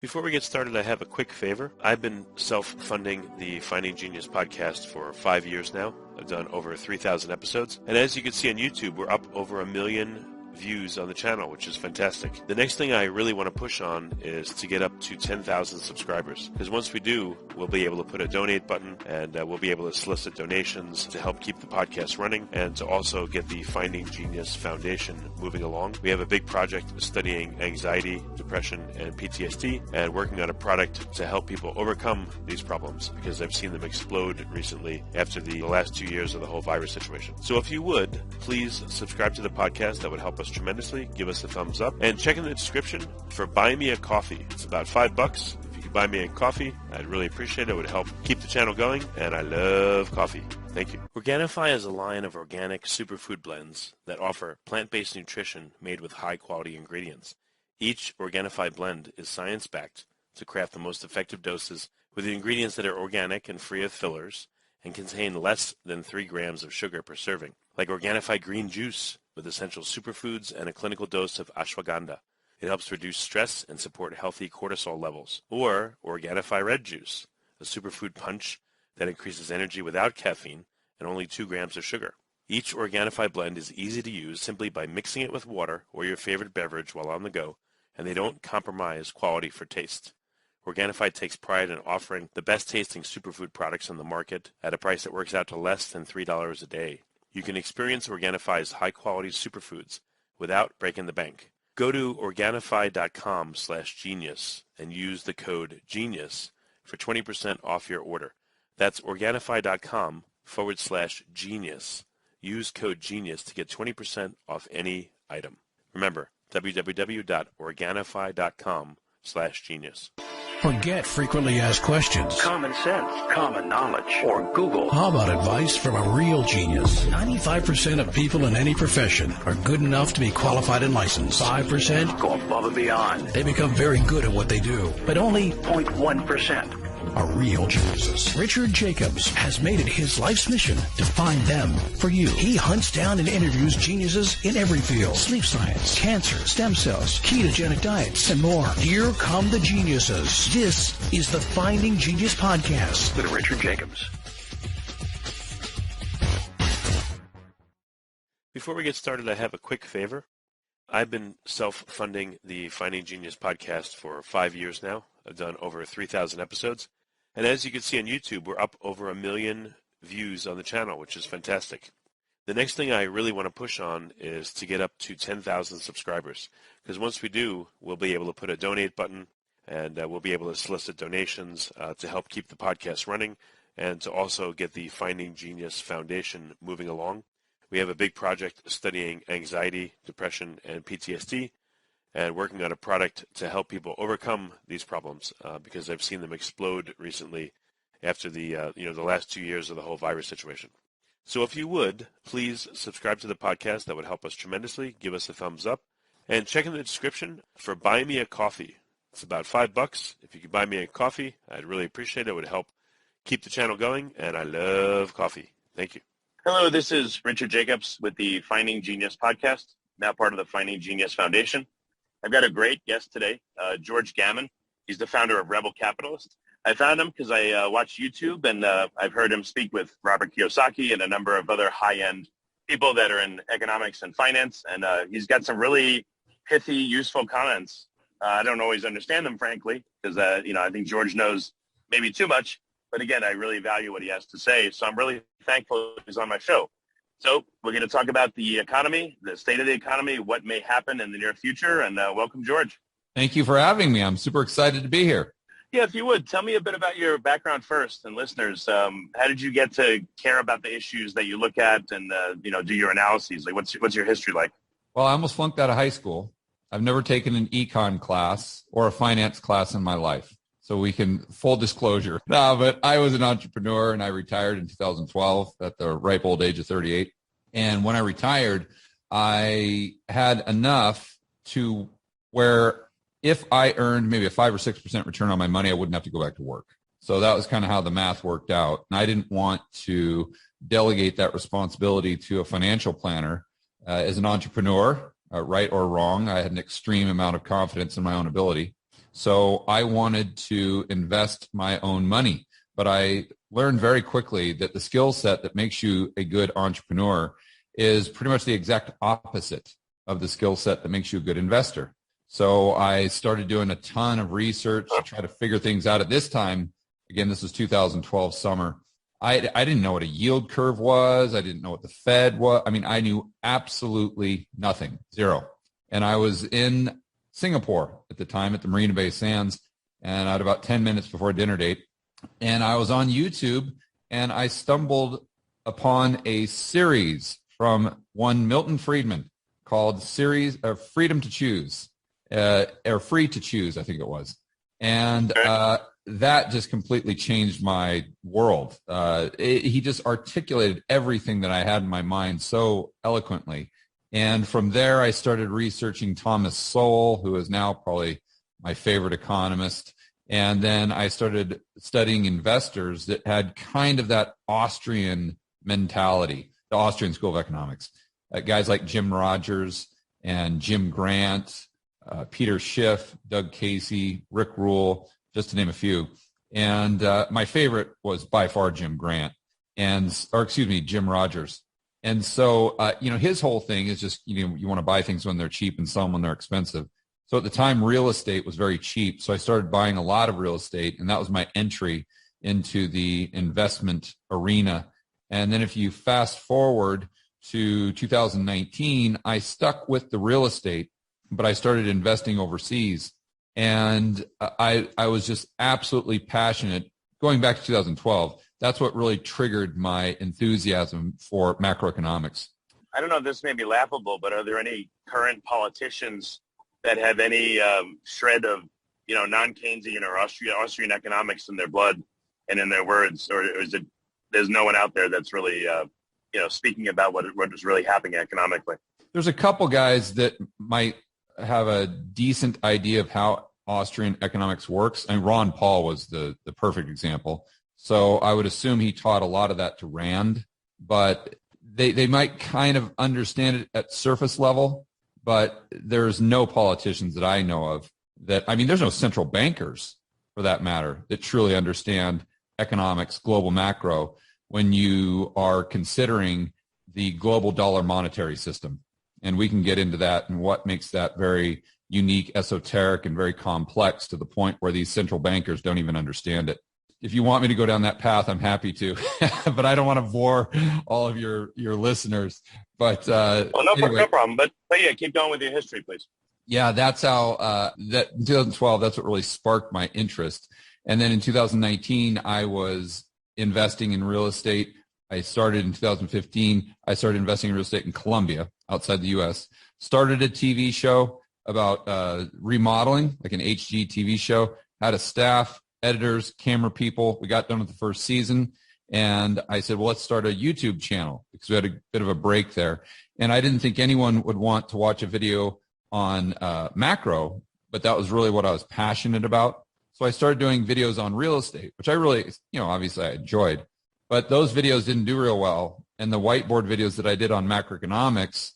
Before we get started, I have a quick favor. I've been self-funding the Finding Genius podcast for 5 years now. I've done over 3,000 episodes. And as you can see on YouTube, we're up over 1 million views on the channel, which is fantastic. The next thing I really want to push on is to get up to 10,000 subscribers. Because once we do, we'll be able to put a donate button and we'll be able to solicit donations to help keep the podcast running and to also get the Finding Genius Foundation moving along. We have a big project studying anxiety, depression, and PTSD and working on a product to help people overcome these problems because I've seen them explode recently after the last 2 years of the whole virus situation. So if you would, please subscribe to the podcast. That would help us tremendously. Give us a thumbs up and check in the description for Buy Me a Coffee. It's about $5. If you could buy me a coffee, I'd really appreciate it. It would help keep the channel going, and I love coffee. Thank you. Organifi is a line of organic superfood blends that offer plant-based nutrition made with high-quality ingredients. Each Organifi blend is science-backed to craft the most effective doses with the ingredients that are organic and free of fillers and contain less than 3 grams of sugar per serving, like Organifi green juice with essential superfoods and a clinical dose of ashwagandha. It helps reduce stress and support healthy cortisol levels. Or Organifi red juice, a superfood punch that increases energy without caffeine and only 2 grams of sugar. Each Organifi blend is easy to use simply by mixing it with water or your favorite beverage while on the go, and they don't compromise quality for taste. Organifi takes pride in offering the best-tasting superfood products on the market at a price that works out to less than $3 a day. You can experience Organifi's high-quality superfoods without breaking the bank. Go to Organifi.com/genius and use the code GENIUS for 20% off your order. That's Organifi.com/genius. Use code GENIUS to get 20% off any item. Remember, www.Organifi.com/genius. Forget frequently asked questions. Common sense, common knowledge, or Google. How about advice from a real genius? 95% of people in any profession are good enough to be qualified and licensed. 5% go above and beyond. They become very good at what they do, but only 0.1% are real geniuses. Richard Jacobs has made it his life's mission to find them for you. He hunts down and interviews geniuses in every field: sleep science, cancer, stem cells, ketogenic diets, and more. Here come the geniuses. This is the Finding Genius Podcast with Richard Jacobs. Before we get started, I have a quick favor. I've been self-funding the Finding Genius podcast for 5 years now. I've done over 3,000 episodes. And as you can see on YouTube, we're up over 1 million views on the channel, which is fantastic. The next thing I really want to push on is to get up to 10,000 subscribers. Because once we do, we'll be able to put a donate button and we'll be able to solicit donations to help keep the podcast running and to also get the Finding Genius Foundation moving along. We have a big project studying anxiety, depression, and PTSD and working on a product to help people overcome these problems because I've seen them explode recently after the last 2 years of the whole virus situation. So if you would, please subscribe to the podcast. That would help us tremendously. Give us a thumbs up and check in the description for Buy Me a Coffee. It's about $5. If you could buy me a coffee, I'd really appreciate it. It would help keep the channel going, and I love coffee. Thank you. Hello, this is Richard Jacobs with the Finding Genius podcast, now part of the Finding Genius Foundation. I've got a great guest today, George Gammon. He's the founder of Rebel Capitalist. I found him because I watch YouTube, and I've heard him speak with Robert Kiyosaki and a number of other high-end people that are in economics and finance, and he's got some really pithy, useful comments. I don't always understand them, frankly, because I think George knows maybe too much. But again, I really value what he has to say, so I'm really thankful he's on my show. So we're going to talk about the economy, the state of the economy, what may happen in the near future, and welcome, George. Thank you for having me. I'm super excited to be here. Yeah, if you would, tell me a bit about your background first, and listeners, how did you get to care about the issues that you look at and, do your analyses? Like, what's your history like? Well, I almost flunked out of high school. I've never taken an econ class or a finance class in my life. So we can, full disclosure. No, but I was an entrepreneur and I retired in 2012 at the ripe old age of 38. And when I retired, I had enough to where if I earned maybe a 5 or 6% return on my money, I wouldn't have to go back to work. So that was kind of how the math worked out. And I didn't want to delegate that responsibility to a financial planner. As an entrepreneur, right or wrong, I had an extreme amount of confidence in my own ability. So I wanted to invest my own money, but I learned very quickly that the skill set that makes you a good entrepreneur is pretty much the exact opposite of the skill set that makes you a good investor. So I started doing a ton of research to try to figure things out. At this time, again, this was 2012 summer. I didn't know what a yield curve was. I didn't know what the Fed was. I mean, I knew absolutely nothing, zero. And I was in Singapore at the time at the Marina Bay Sands, and at about 10 minutes before dinner date. And I was on YouTube, and I stumbled upon a series from one Milton Friedman called Freedom to Choose, or Free to Choose, I think it was. And that just completely changed my world. He just articulated everything that I had in my mind so eloquently. And from there, I started researching Thomas Sowell, who is now probably my favorite economist. And then I started studying investors that had kind of that Austrian mentality, the Austrian School of Economics. Guys like Jim Rogers and Jim Grant, Peter Schiff, Doug Casey, Rick Rule, just to name a few. And my favorite was by far Jim Rogers. And so, his whole thing is just, you want to buy things when they're cheap and sell them when they're expensive. So at the time, real estate was very cheap. So I started buying a lot of real estate, and that was my entry into the investment arena. And then if you fast forward to 2019, I stuck with the real estate, but I started investing overseas. And I was just absolutely passionate. Going back to 2012, that's what really triggered my enthusiasm for macroeconomics. I don't know if this may be laughable, but are there any current politicians that have any shred of, non-Keynesian or Austrian economics in their blood and in their words, or is it there's no one out there that's really, speaking about what is really happening economically? There's a couple guys that might have a decent idea of how Austrian economics works, and Ron Paul was the perfect example. So I would assume he taught a lot of that to Rand, but they might kind of understand it at surface level, but there's no politicians that I know of there's no central bankers for that matter that truly understand economics, global macro, when you are considering the global dollar monetary system. And we can get into that and what makes that very unique, esoteric, and very complex to the point where these central bankers don't even understand it. If you want me to go down that path, I'm happy to, but I don't want to bore all of your listeners. But anyway. No problem. But yeah, keep going with your history, please. Yeah, that's how that in 2012. That's what really sparked my interest. And then in 2019, I was investing in real estate. I started in 2015. I started investing in real estate in Colombia, outside the U.S. Started a TV show about remodeling, like an HG TV show. Had a staff, editors, camera people. We got done with the first season, and I said, well, let's start a YouTube channel because we had a bit of a break there. And I didn't think anyone would want to watch a video on macro, but that was really what I was passionate about. So I started doing videos on real estate, which I really, obviously I enjoyed. But those videos didn't do real well. And the whiteboard videos that I did on macroeconomics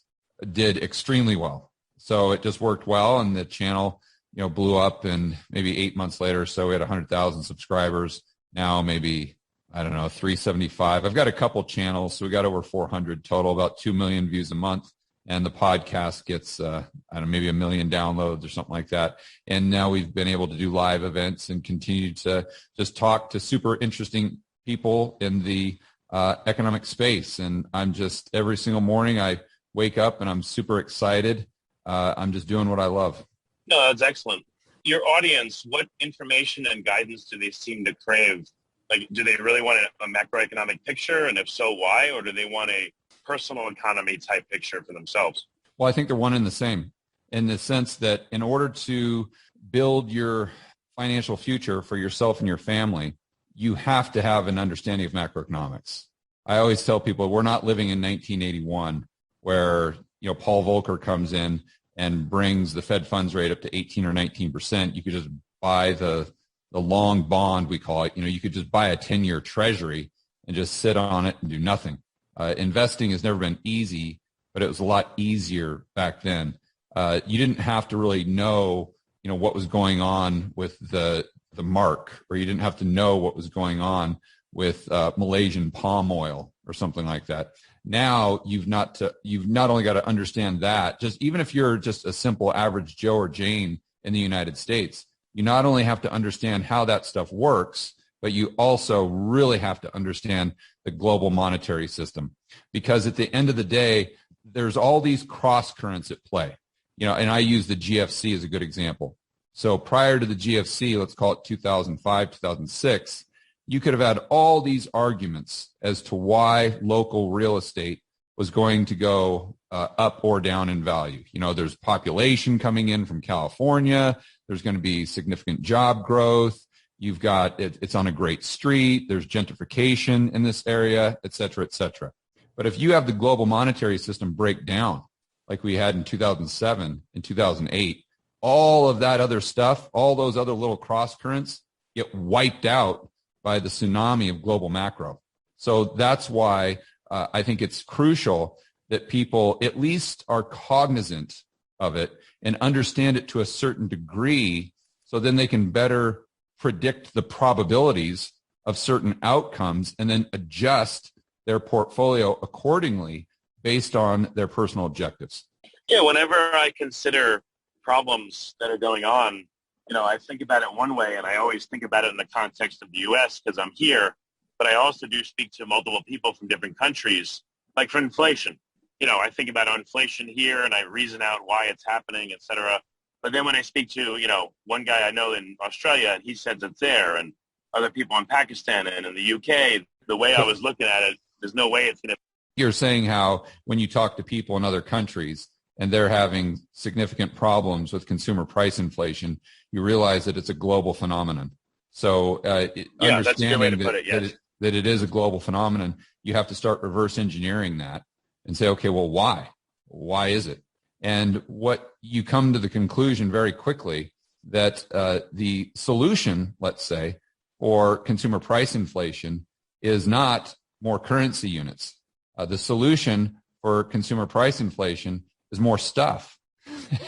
did extremely well. So it just worked well, and the channel blew up, and maybe 8 months later or so, we had 100,000 subscribers. Now maybe, 375. I've got a couple channels, so we got over 400 total, about 2 million views a month. And the podcast gets, maybe 1 million downloads or something like that. And now we've been able to do live events and continue to just talk to super interesting people in the economic space. And I'm just, every single morning I wake up and I'm super excited. I'm just doing what I love. No, that's excellent. Your audience, what information and guidance do they seem to crave? Like, do they really want a macroeconomic picture? And if so, why? Or do they want a personal economy type picture for themselves? Well, I think they're one and the same, in the sense that in order to build your financial future for yourself and your family, you have to have an understanding of macroeconomics. I always tell people we're not living in 1981 where, Paul Volcker comes in and brings the Fed funds rate up to 18 or 19%. You could just buy the long bond, we call it. You could just buy a 10-year treasury and just sit on it and do nothing. Investing has never been easy, but it was a lot easier back then. You didn't have to really know what was going on with the mark, or you didn't have to know what was going on with Malaysian palm oil or something like that. Now you've not only got to understand that, just even if you're just a simple average Joe or Jane in the United States, you not only have to understand how that stuff works, but you also really have to understand the global monetary system. Because at the end of the day, there's all these cross currents at play. And I use the GFC as a good example. So prior to the GFC, let's call it 2005, 2006, you could have had all these arguments as to why local real estate was going to go up or down in value. There's population coming in from California. There's going to be significant job growth. You've got it's on a great street. There's gentrification in this area, et cetera, et cetera. But if you have the global monetary system break down like we had in 2007 and 2008, all of that other stuff, all those other little cross currents get wiped out by the tsunami of global macro. So that's why I think it's crucial that people at least are cognizant of it and understand it to a certain degree, so then they can better predict the probabilities of certain outcomes and then adjust their portfolio accordingly based on their personal objectives. Yeah, whenever I consider problems that are going on, I think about it one way, and I always think about it in the context of the U.S. because I'm here, but I also do speak to multiple people from different countries, like for inflation. I think about inflation here, and I reason out why it's happening, et cetera. But then when I speak to, one guy I know in Australia, and he says it's there, and other people in Pakistan and in the UK, the way I was looking at it, there's no way it's going to. You're saying how when you talk to people in other countries and they're having significant problems with consumer price inflation, you realize that it's a global phenomenon. So understanding that's a good way to put it, yes. that it is a global phenomenon, you have to start reverse engineering that and say, okay, well, why? Why is it? And what you come to the conclusion very quickly that the solution, let's say, for consumer price inflation is not more currency units. The solution for consumer price inflation is more stuff.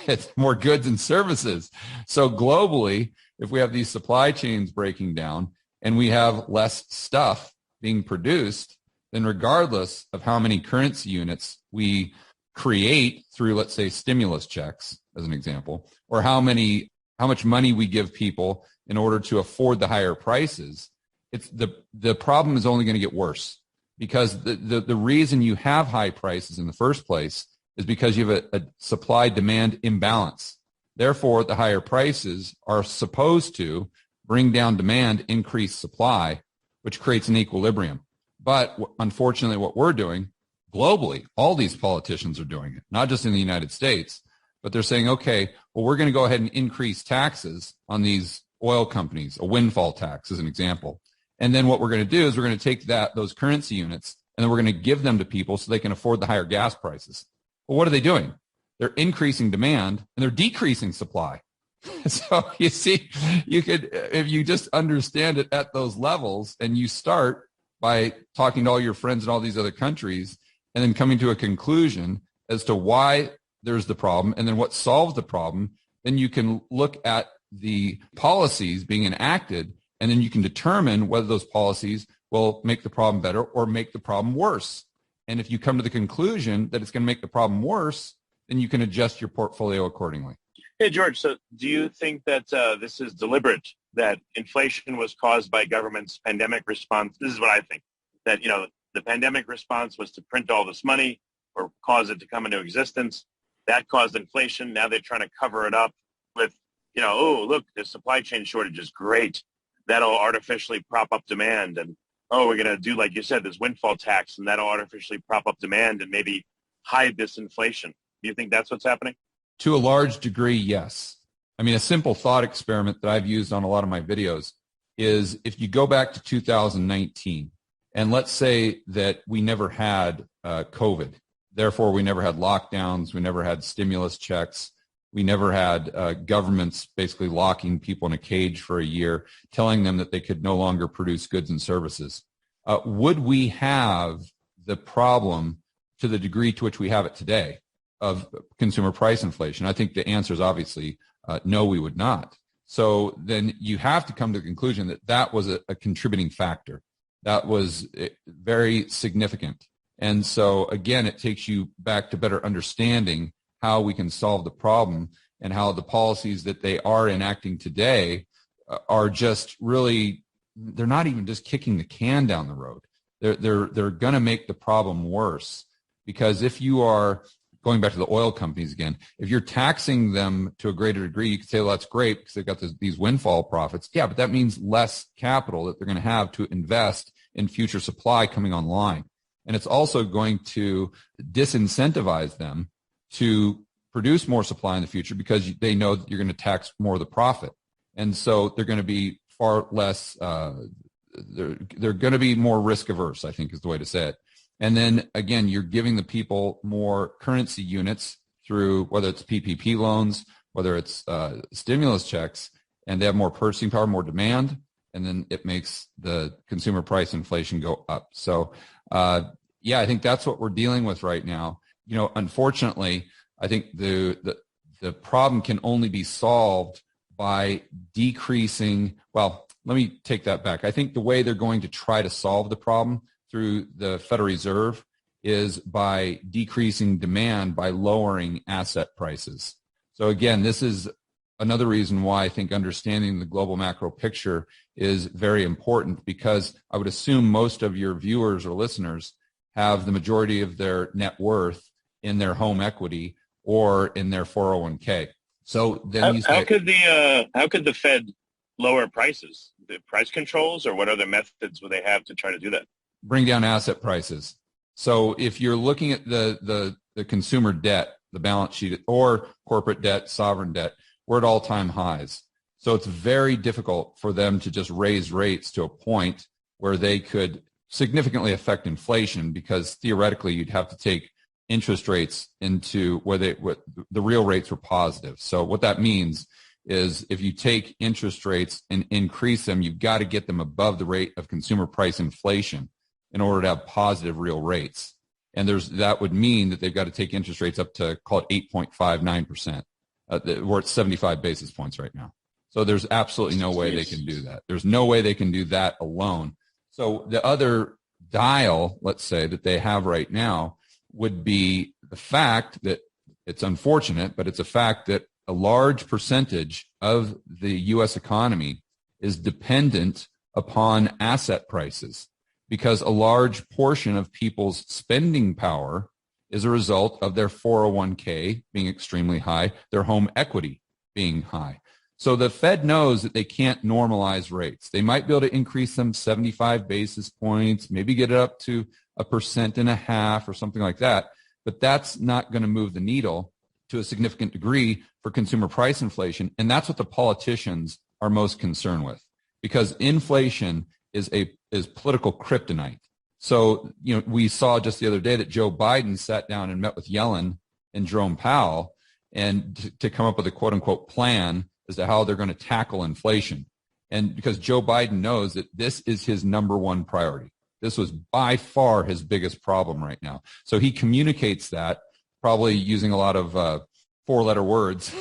It's more goods and services. So globally, if we have these supply chains breaking down and we have less stuff being produced, then regardless of how many currency units we create through, let's say, stimulus checks, as an example, or how much money we give people in order to afford the higher prices, it's the problem is only going to get worse, because the reason you have high prices in the first place is because you have a supply-demand imbalance. Therefore, the higher prices are supposed to bring down demand, increase supply, which creates an equilibrium. But unfortunately, what we're doing globally, all these politicians are doing it, not just in the United States, but they're saying, okay, well, we're going to go ahead and increase taxes on these oil companies, a windfall tax as an example. And then what we're going to do is we're going to take those currency units and then we're going to give them to people so they can afford the higher gas prices. Well, what are they doing? They're increasing demand and they're decreasing supply. So you see, you could, if you just understand it at those levels and you start by talking to all your friends in all these other countries and then coming to a conclusion as to why there's the problem and then what solves the problem, then you can look at the policies being enacted and then you can determine whether those policies will make the problem better or make the problem worse. And if you come to the conclusion that it's going to make the problem worse, then you can adjust your portfolio accordingly. Hey, George, so do you think that this is deliberate, that inflation was caused by government's pandemic response? This is what I think, that, the pandemic response was to print all this money or cause it to come into existence. That caused inflation. Now they're trying to cover it up with, oh, look, the supply chain shortage is great. That'll artificially prop up demand. And, oh, we're going to do, like you said, this windfall tax, and that'll artificially prop up demand and maybe hide this inflation. Do you think that's what's happening? To a large degree, yes. I mean, a simple thought experiment that I've used on a lot of my videos is if you go back to 2019, and let's say that we never had COVID. Therefore, we never had lockdowns. We never had stimulus checks. We never had governments basically locking people in a cage for a year, telling them that they could no longer produce goods and services. Would we have the problem to the degree to which we have it today of consumer price inflation? I think the answer is obviously No, we would not. So then you have to come to the conclusion that that was a contributing factor. That was very significant. And so again, it takes you back to better understanding how we can solve the problem and how the policies that they are enacting today are just really, they're not even just kicking the can down the road. They're going to make the problem worse, because if you are going back to the oil companies again, if you're taxing them to a greater degree, you could say, well, that's great because they've got these windfall profits. Yeah, but that means less capital that they're going to have to invest in future supply coming online. And it's also going to disincentivize them to produce more supply in the future because they know that you're going to tax more of the profit. And so they're going to be far less, they're going to be more risk averse, I think is the way to say it. And then again, you're giving the people more currency units through whether it's PPP loans, whether it's stimulus checks, and they have more purchasing power, more demand, and then it makes the consumer price inflation go up. So yeah, I think that's what we're dealing with right now. You know, unfortunately, I think the problem can only be solved by decreasing, well, let me take that back. I think the way they're going to try to solve the problem through the Federal Reserve is by decreasing demand by lowering asset prices. So again, this is another reason why I think understanding the global macro picture is very important, because I would assume most of your viewers or listeners have the majority of their net worth in their home equity or in their 401k. So then how could the Fed lower prices? The price controls, or what other methods would they have to try to do that? Bring down asset prices. So if you're looking at the consumer debt, the balance sheet, or corporate debt, sovereign debt, we're at all-time highs. So it's very difficult for them to just raise rates to a point where they could significantly affect inflation, because theoretically you'd have to take interest rates into where the real rates were positive. So what that means is if you take interest rates and increase them, you've got to get them above the rate of consumer price inflation in order to have positive real rates. And that would mean that they've got to take interest rates up to, call it 8.59%. We're at 75 basis points right now. So there's absolutely no way they can do that. There's no way they can do that alone. So the other dial, let's say, that they have right now would be the fact that it's unfortunate, but it's a fact that a large percentage of the U.S. economy is dependent upon asset prices, because a large portion of people's spending power is a result of their 401k being extremely high, their home equity being high. So the Fed knows that they can't normalize rates. They might be able to increase them 75 basis points, maybe get it up to 1.5% or something like that, but that's not going to move the needle to a significant degree for consumer price inflation. And that's what the politicians are most concerned with, because inflation is political kryptonite. So, you know, we saw just the other day that Joe Biden sat down and met with Yellen and Jerome Powell and to come up with a quote unquote plan as to how they're going to tackle inflation. And because Joe Biden knows that this is his number one priority. This was by far his biggest problem right now. So he communicates that, probably using a lot of four-letter words,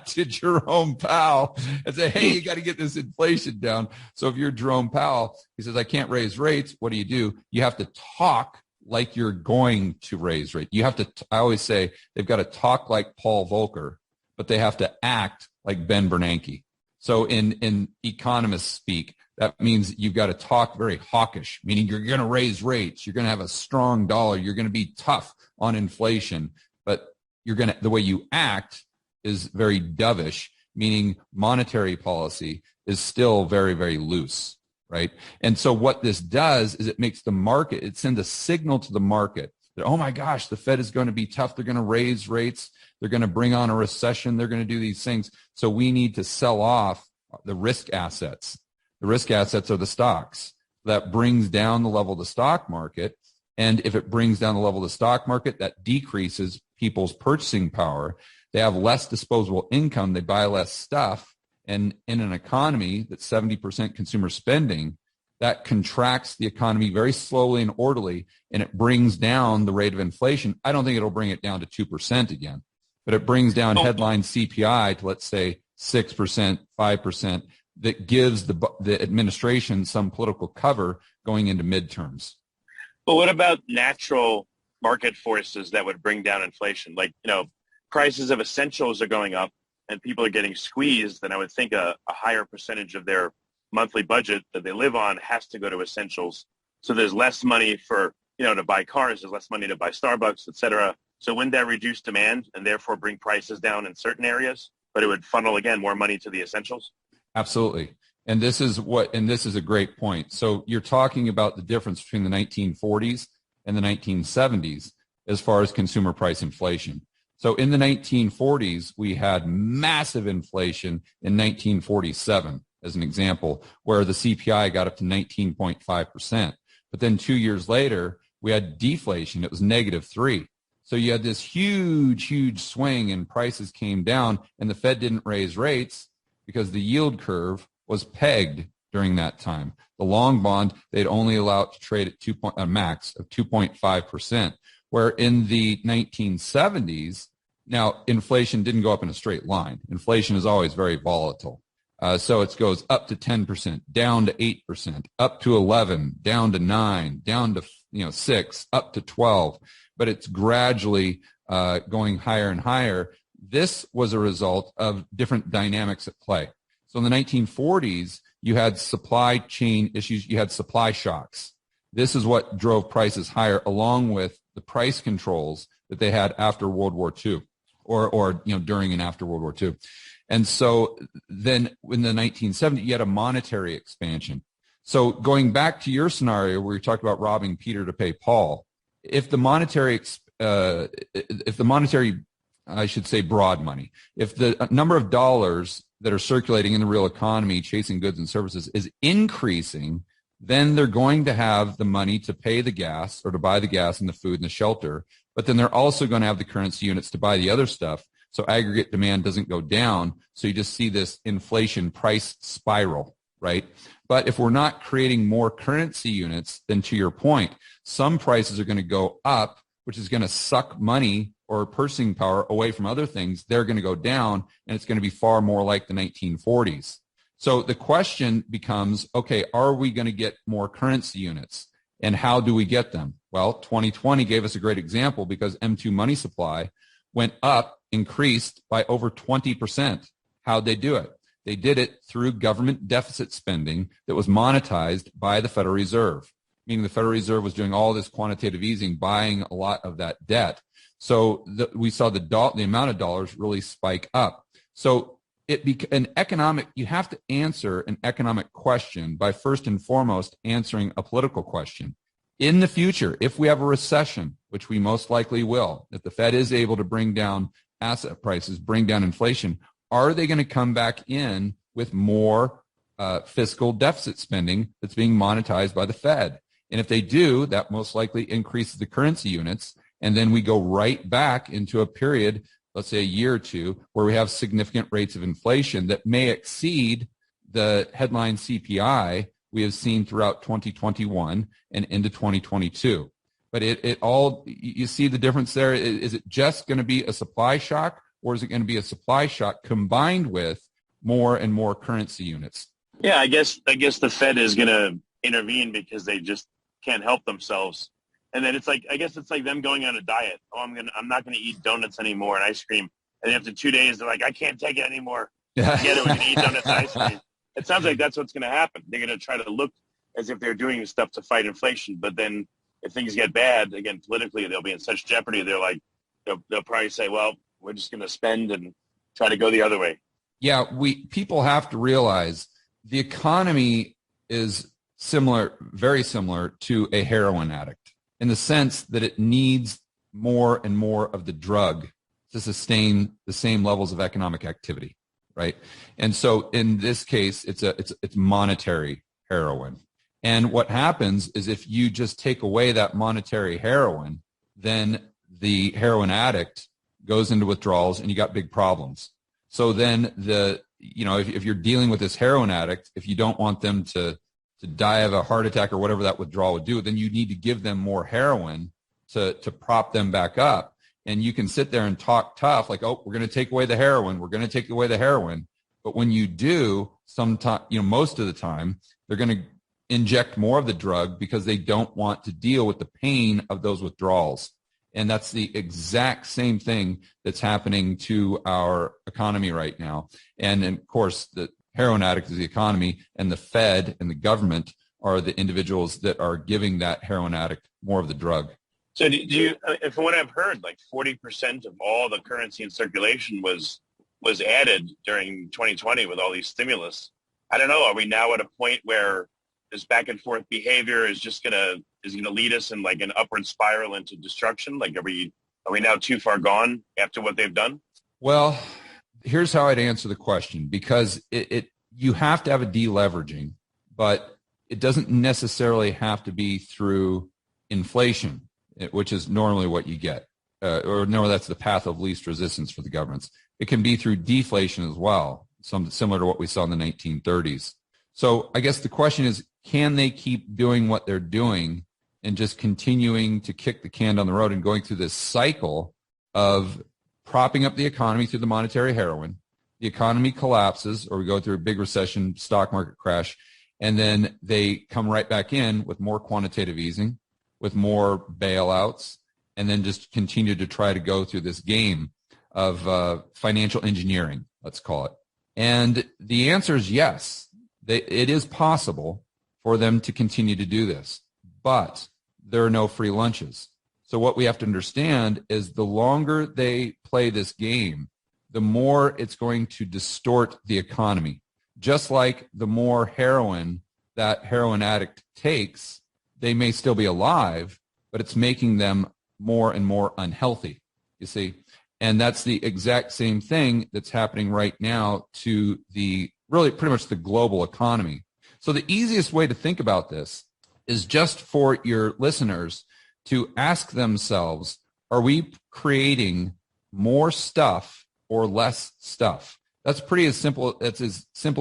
to Jerome Powell and say, hey, you got to get this inflation down. So if you're Jerome Powell, he says, I can't raise rates. What do? You have to talk like you're going to raise rates. You have to, I always say, they've got to talk like Paul Volcker, but they have to act like Ben Bernanke. So in economist speak, that means you've got to talk very hawkish, meaning you're going to raise rates. You're going to have a strong dollar. You're going to be tough on inflation, but the way you act is very dovish, meaning monetary policy is still very, very loose, right? And so what this does is it makes the market, it sends a signal to the market that, oh my gosh, the Fed is going to be tough. They're going to raise rates. They're going to bring on a recession. They're going to do these things. So we need to sell off the risk assets. The risk assets are the stocks. That brings down the level of the stock market. And if it brings down the level of the stock market, that decreases people's purchasing power. They have less disposable income. They buy less stuff. And in an economy that's 70% consumer spending, that contracts the economy very slowly and orderly, and it brings down the rate of inflation. I don't think it'll bring it down to 2% again, but it brings down headline CPI to, let's say, 6%, 5%, that gives the administration some political cover going into midterms. But what about natural market forces that would bring down inflation? Like, prices of essentials are going up and people are getting squeezed, then I would think a higher percentage of their monthly budget that they live on has to go to essentials. So there's less money for, to buy cars, there's less money to buy Starbucks, et cetera. So wouldn't that reduce demand and therefore bring prices down in certain areas, but it would funnel, again, more money to the essentials? Absolutely. And this is a great point. So you're talking about the difference between the 1940s and the 1970s as far as consumer price inflation. So in the 1940s, we had massive inflation in 1947, as an example, where the CPI got up to 19.5%. But then 2 years later, we had deflation. It was -3. So you had this huge swing and prices came down, and the Fed didn't raise rates because the yield curve was pegged during that time. The long bond, they'd only allow it to trade at a max of 2.5%, where in the 1970s, now inflation didn't go up in a straight line. Inflation is always very volatile. So it goes up to 10%, down to 8%, up to 11, down to 9, down to 6, up to 12. But it's gradually going higher and higher. This was a result of different dynamics at play. So in the 1940s, you had supply chain issues, you had supply shocks. This is what drove prices higher, along with the price controls that they had after World War II, or during and after World War II. And so then in the 1970s, you had a monetary expansion. So going back to your scenario where you talked about robbing Peter to pay Paul, if the monetary, I should say broad money, if the number of dollars that are circulating in the real economy chasing goods and services is increasing, then they're going to have the money to pay the gas or to buy the gas and the food and the shelter. But then they're also going to have the currency units to buy the other stuff. So aggregate demand doesn't go down. So you just see this inflation price spiral, right? But if we're not creating more currency units, then to your point, some prices are going to go up, which is going to suck money or purchasing power away from other things. They're going to go down, and it's going to be far more like the 1940s. So the question becomes, okay, are we going to get more currency units? And how do we get them? Well, 2020 gave us a great example because M2 money supply went up, increased by over 20%. How'd they do it? They did it through government deficit spending that was monetized by the Federal Reserve, meaning the Federal Reserve was doing all this quantitative easing, buying a lot of that debt. So we saw the amount of dollars really spike up. So you have to answer an economic question by first and foremost answering a political question. In the future, if we have a recession, which we most likely will, if the Fed is able to bring down asset prices, bring down inflation, are they going to come back in with more fiscal deficit spending that's being monetized by the Fed? And if they do, that most likely increases the currency units. And then we go right back into a period, let's say a year or two, where we have significant rates of inflation that may exceed the headline CPI we have seen throughout 2021 and into 2022. But you see the difference there. Is it just going to be a supply shock, or is it going to be a supply shock combined with more and more currency units? Yeah, I guess the Fed is going to intervene because they just can't help themselves. And then it's like them going on a diet. I'm not going to eat donuts anymore and ice cream. And after 2 days, they're like, I can't take it anymore. Forget it, we're going to eat donuts and ice cream. It sounds like that's what's going to happen. They're going to try to look as if they're doing stuff to fight inflation. But then if things get bad, again, politically, they'll be in such jeopardy. They'll probably say, well, we're just going to spend and try to go the other way. Yeah, people have to realize the economy is very similar to a heroin addict in the sense that it needs more and more of the drug to sustain the same levels of economic activity, right? And so in this case, it's monetary heroin. And what happens is if you just take away that monetary heroin, then the heroin addict goes into withdrawals and you got big problems. So then if you're dealing with this heroin addict, if you don't want them to die of a heart attack or whatever that withdrawal would do, then you need to give them more heroin to prop them back up. And you can sit there and talk tough, like, oh, we're going to take away the heroin. We're going to take away the heroin. But when you do, most of the time, they're going to inject more of the drug because they don't want to deal with the pain of those withdrawals. And that's the exact same thing that's happening to our economy right now. And of course, the heroin addict is the economy, and the Fed and the government are the individuals that are giving that heroin addict more of the drug. So do you, from what I've heard, like 40% of all the currency in circulation was added during 2020 with all these stimulus. I don't know. Are we now at a point where this back and forth behavior is just gonna lead us in like an upward spiral into destruction? Like, are we now too far gone after what they've done? Well, here's how I'd answer the question, because you have to have a deleveraging, but it doesn't necessarily have to be through inflation, which is normally what you get. That's the path of least resistance for the governments. It can be through deflation as well, something similar to what we saw in the 1930s. So I guess the question is, can they keep doing what they're doing and just continuing to kick the can down the road and going through this cycle of propping up the economy through the monetary heroin? The economy collapses, or we go through a big recession, stock market crash, and then they come right back in with more quantitative easing, with more bailouts, and then just continue to try to go through this game of financial engineering, let's call it. And the answer is yes. It is possible for them to continue to do this, but there are no free lunches. So what we have to understand is the longer they play this game, the more it's going to distort the economy. Just like the more heroin that heroin addict takes, they may still be alive, but it's making them more and more unhealthy, you see. And that's the exact same thing that's happening right now to really pretty much the global economy. So the easiest way to think about this is just for your listeners to ask themselves, are we creating more stuff or less stuff? That's as simple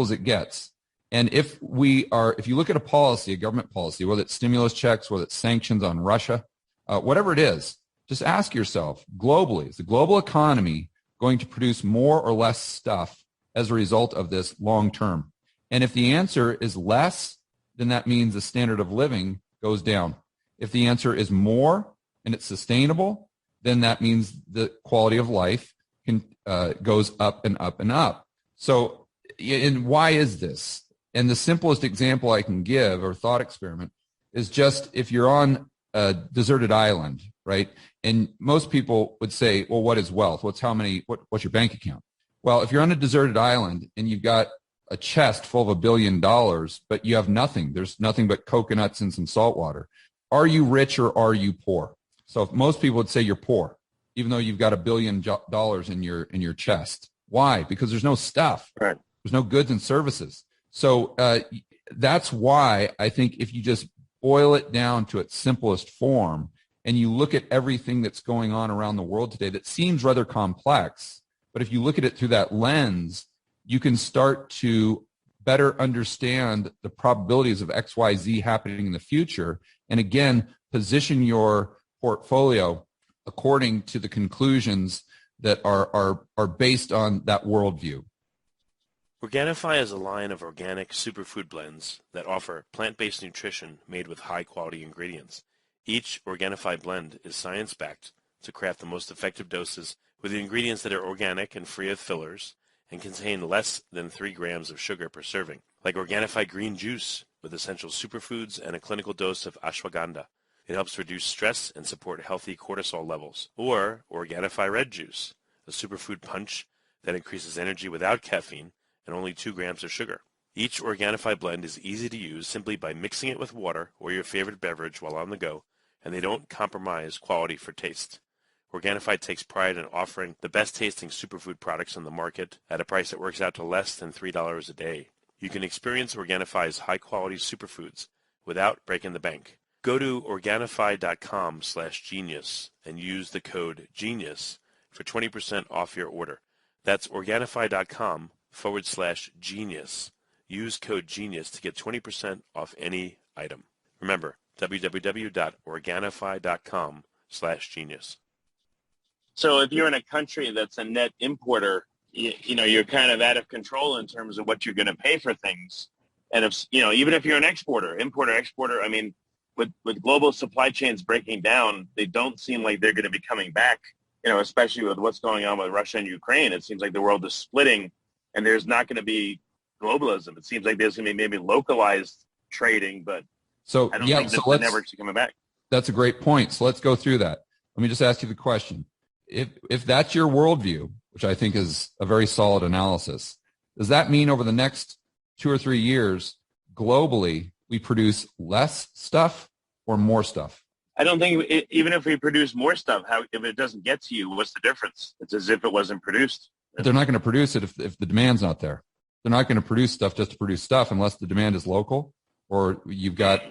as it gets. And if you look at a policy, a government policy, whether it's stimulus checks, whether it's sanctions on Russia, whatever it is, just ask yourself, globally, is the global economy going to produce more or less stuff as a result of this long term? And if the answer is less, then that means the standard of living goes down. If the answer is more and it's sustainable, then that means the quality of life goes up and up and up. So, and why is this? And the simplest example I can give, or thought experiment, is just if you're on a deserted island, right? And most people would say, well, what is wealth? What's your bank account? Well, if you're on a deserted island and you've got a chest full of $1 billion, but you have nothing, there's nothing but coconuts and some salt water. Are you rich or are you poor? So most people would say you're poor, even though you've got $1 billion in your chest. Why? Because there's no stuff. Right. There's no goods and services. So that's why I think if you just boil it down to its simplest form and you look at everything that's going on around the world today that seems rather complex, but if you look at it through that lens, you can start to better understand the probabilities of XYZ happening in the future. And again, position your portfolio according to the conclusions that are based on that worldview. Organifi is a line of organic superfood blends that offer plant-based nutrition made with high-quality ingredients. Each Organifi blend is science-backed to craft the most effective doses with ingredients that are organic and free of fillers and contain less than 3 grams of sugar per serving, like Organifi green juice with essential superfoods and a clinical dose of ashwagandha. It helps reduce stress and support healthy cortisol levels. Or Organifi red juice, a superfood punch that increases energy without caffeine and only 2 grams of sugar. Each Organifi blend is easy to use simply by mixing it with water or your favorite beverage while on the go, and they don't compromise quality for taste. Organifi takes pride in offering the best-tasting superfood products on the market at a price that works out to less than $3 a day. You can experience Organifi's high-quality superfoods without breaking the bank. Go to Organifi.com/genius and use the code GENIUS for 20% off your order. That's Organifi.com/genius. Use code GENIUS to get 20% off any item. Remember, www.Organifi.com/genius. So if you're in a country that's a net importer, you're kind of out of control in terms of what you're going to pay for things. And if, even if you're an importer, exporter, I mean, with global supply chains breaking down, they don't seem like they're going to be coming back, especially with what's going on with Russia and Ukraine. It seems like the world is splitting and there's not going to be globalism. It seems like there's going to be maybe localized trading, but I don't think the networks are coming back. That's a great point. So let's go through that. Let me just ask you the question. If that's your worldview, which I think is a very solid analysis, does that mean over the next 2 or 3 years, globally, we produce less stuff or more stuff? I don't think, even if we produce more stuff, if it doesn't get to you, what's the difference? It's as if it wasn't produced. But they're not going to produce it if the demand's not there. They're not going to produce stuff just to produce stuff unless the demand is local or you've got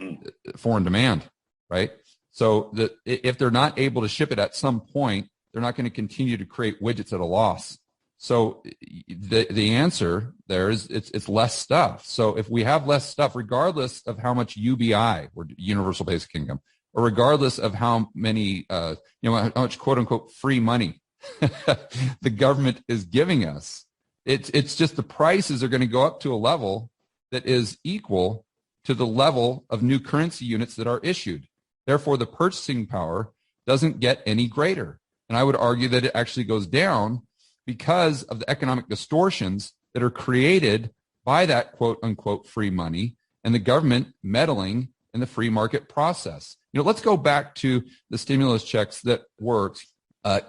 foreign demand, right? So if they're not able to ship it at some point, they're not going to continue to create widgets at a loss. So the answer there is it's less stuff. So if we have less stuff, regardless of how much UBI, or universal basic income, or regardless of how many, how much quote unquote free money the government is giving us, it's just the prices are going to go up to a level that is equal to the level of new currency units that are issued. Therefore, the purchasing power doesn't get any greater. And I would argue that it actually goes down because of the economic distortions that are created by that quote unquote free money and the government meddling in the free market process. Let's go back to the stimulus checks that were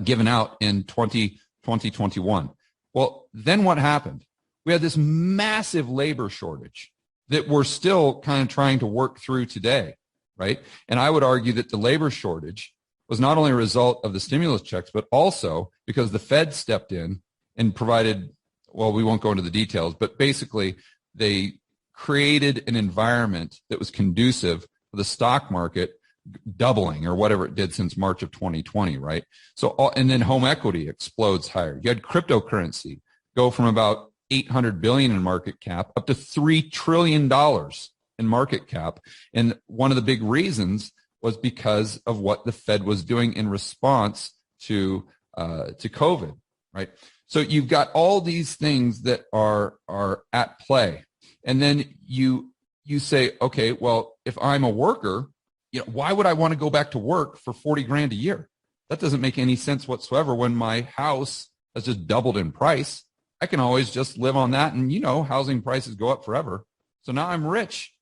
given out in 2021. Well, then what happened? We had this massive labor shortage that we're still kind of trying to work through today, right? And I would argue that the labor shortage was not only a result of the stimulus checks, but also because the Fed stepped in and provided, well, we won't go into the details, but basically they created an environment that was conducive for the stock market doubling or whatever it did since March of 2020, right? So, and then home equity explodes higher. You had cryptocurrency go from about 800 billion in market cap up to $3 trillion in market cap. And one of the big reasons was because of what the Fed was doing in response to COVID, right? So you've got all these things that are at play. And then you say, okay, well, if I'm a worker, why would I want to go back to work for 40 grand a year? That doesn't make any sense whatsoever when my house has just doubled in price. I can always just live on that. And, housing prices go up forever. So now I'm rich.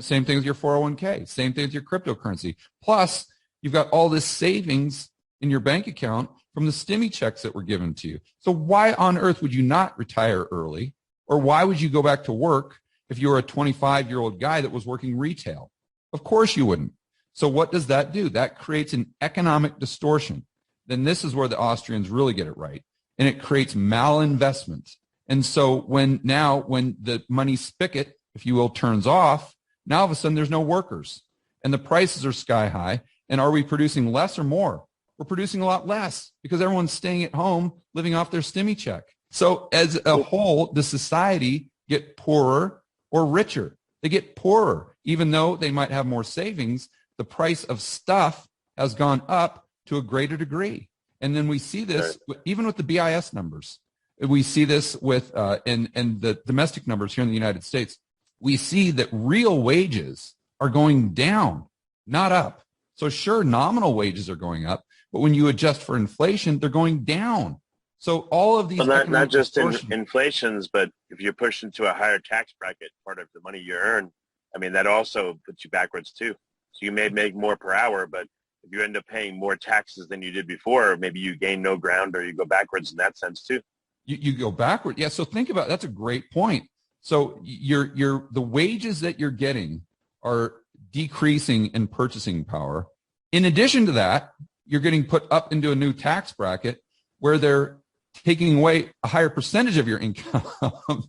Same thing with your 401k, same thing with your cryptocurrency. Plus, you've got all this savings in your bank account from the stimmy checks that were given to you. So why on earth would you not retire early? Or why would you go back to work if you were a 25-year-old guy that was working retail? Of course you wouldn't. So what does that do? That creates an economic distortion. Then this is where the Austrians really get it right. And it creates malinvestment. And so when the money spigot, if you will, turns off, now all of a sudden there's no workers and the prices are sky high. And are we producing less or more? We're producing a lot less because everyone's staying at home, living off their stimmy check. So as a whole, the society get poorer or richer. They get poorer, even though they might have more savings. The price of stuff has gone up to a greater degree. And then we see this even with the BIS numbers. We see this with in the domestic numbers here in the United States. We see that real wages are going down, not up. So sure, nominal wages are going up, but when you adjust for inflation, they're going down. So all of these not just inflations, but if you're pushed into a higher tax bracket, part of the money you earn, I mean, that also puts you backwards too. So you may make more per hour, but if you end up paying more taxes than you did before, maybe you gain no ground or you go backwards in that sense too. You go backward. Yeah. So think about, that's a great point. So the wages that you're getting are decreasing in purchasing power. In addition to that, you're getting put up into a new tax bracket where they're taking away a higher percentage of your income.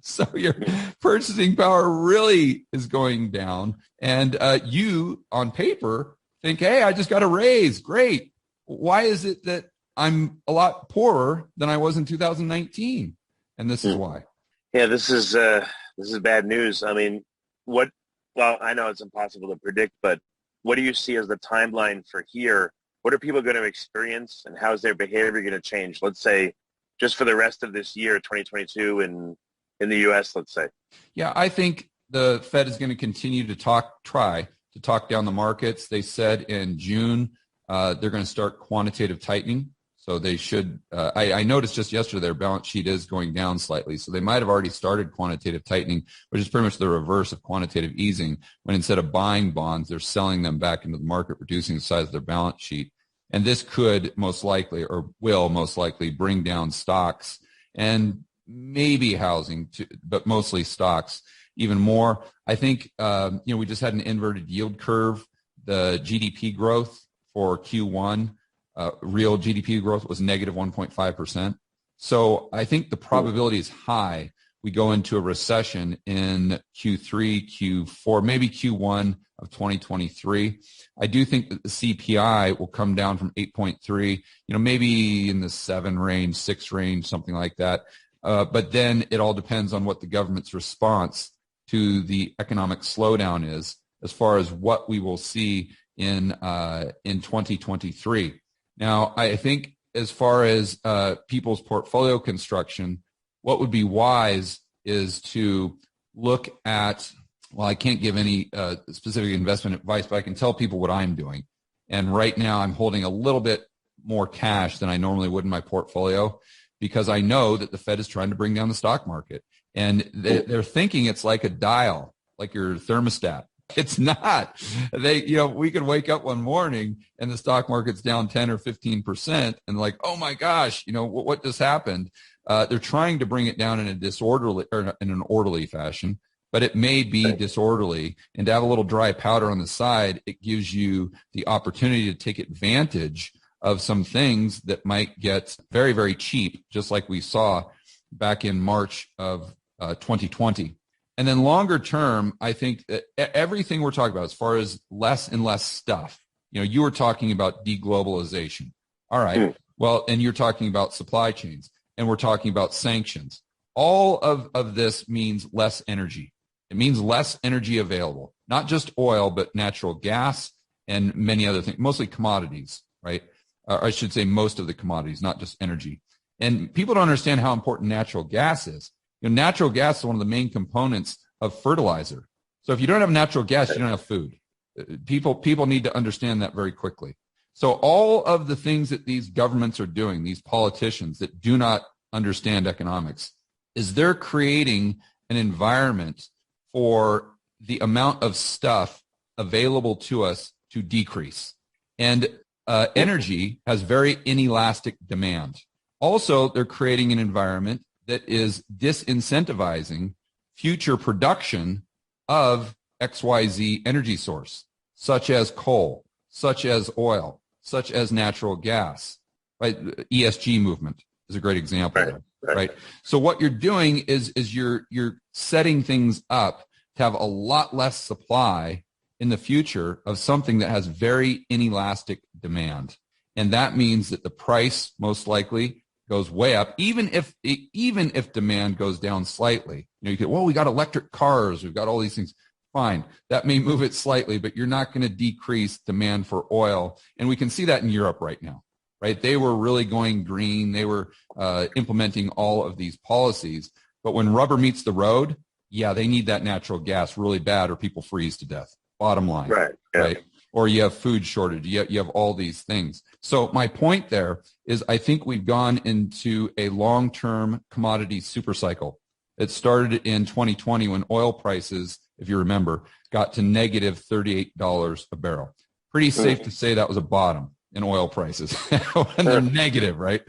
So your purchasing power really is going down. And you, on paper, think, hey, I just got a raise. Great. Why is it that I'm a lot poorer than I was in 2019? And this is why. Yeah, this is bad news. I mean, I know it's impossible to predict, but what do you see as the timeline for here what are people going to experience, and how's their behavior going to change? Let's say just for the rest of this year, 2022, in the U.S., let's say. Yeah, I think the Fed is going to continue to try to talk down the markets. They said in June they're going to start quantitative tightening. So they should, I noticed just yesterday their balance sheet is going down slightly. So they might have already started quantitative tightening, which is pretty much the reverse of quantitative easing, when instead of buying bonds, they're selling them back into the market, reducing the size of their balance sheet. And this could most likely, or will most likely, bring down stocks and maybe housing, but mostly stocks even more. I think, we just had an inverted yield curve. The GDP growth for Q1, real GDP growth was negative 1.5%. So I think the probability is high we go into a recession in Q3, Q4, maybe Q1 of 2023. I do think that the CPI will come down from 8.3, maybe in the 7 range, 6 range, something like that. But then it all depends on what the government's response to the economic slowdown is, as far as what we will see in 2023. Now, I think as far as people's portfolio construction, what would be wise is to look at, well, I can't give any specific investment advice, but I can tell people what I'm doing. And right now I'm holding a little bit more cash than I normally would in my portfolio, because I know that the Fed is trying to bring down the stock market. And they're thinking it's like a dial, like your thermostat. It's not. We could wake up one morning and the stock market's down 10 or 15% and like, oh my gosh, what just happened? They're trying to bring it down in a disorderly or in an orderly fashion, but it may be disorderly. And to have a little dry powder on the side, it gives you the opportunity to take advantage of some things that might get very, very cheap, just like we saw back in March of 2020. And then longer term, I think that everything we're talking about, as far as less and less stuff, you were talking about deglobalization. All right. Well, and you're talking about supply chains, and we're talking about sanctions. All of this means less energy. It means less energy available, not just oil, but natural gas and many other things, mostly commodities, right? Or I should say most of the commodities, not just energy. And people don't understand how important natural gas is. Natural gas is one of the main components of fertilizer. So if you don't have natural gas, you don't have food. People need to understand that very quickly. So all of the things that these governments are doing, these politicians that do not understand economics, is they're creating an environment for the amount of stuff available to us to decrease. And energy has very inelastic demand. Also, they're creating an environment that is disincentivizing future production of XYZ energy source, such as coal, such as oil, such as natural gas. Right? ESG movement is a great example. Right? So what you're doing is you're setting things up to have a lot less supply in the future of something that has very inelastic demand. And that means that the price most likely goes way up, even if demand goes down slightly. We got electric cars, we've got all these things. Fine, that may move it slightly, but you're not going to decrease demand for oil. And we can see that in Europe right now, right? They were really going green. They were implementing all of these policies. But when rubber meets the road, yeah, they need that natural gas really bad, or people freeze to death. Bottom line, right? Or you have food shortage. You have all these things. So my point there is, I think we've gone into a long-term commodity super cycle. It started in 2020 when oil prices, if you remember, got to negative $38 a barrel. Pretty safe to say that was a bottom in oil prices when they're negative, right?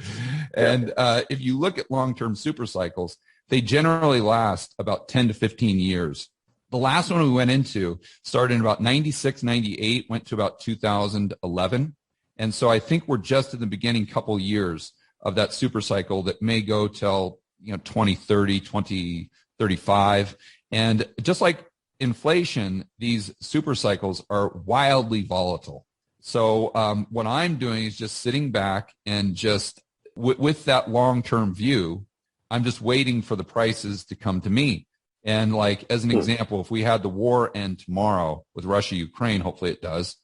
And if you look at long-term super cycles, they generally last about 10 to 15 years. The last one we went into started in about 96, 98, went to about 2011. And so I think we're just in the beginning couple years of that super cycle that may go till 2030, 2035. And just like inflation, these super cycles are wildly volatile. So what I'm doing is just sitting back and just with that long-term view, I'm just waiting for the prices to come to me. And like, as an example, if we had the war end tomorrow with Russia, Ukraine, hopefully it does,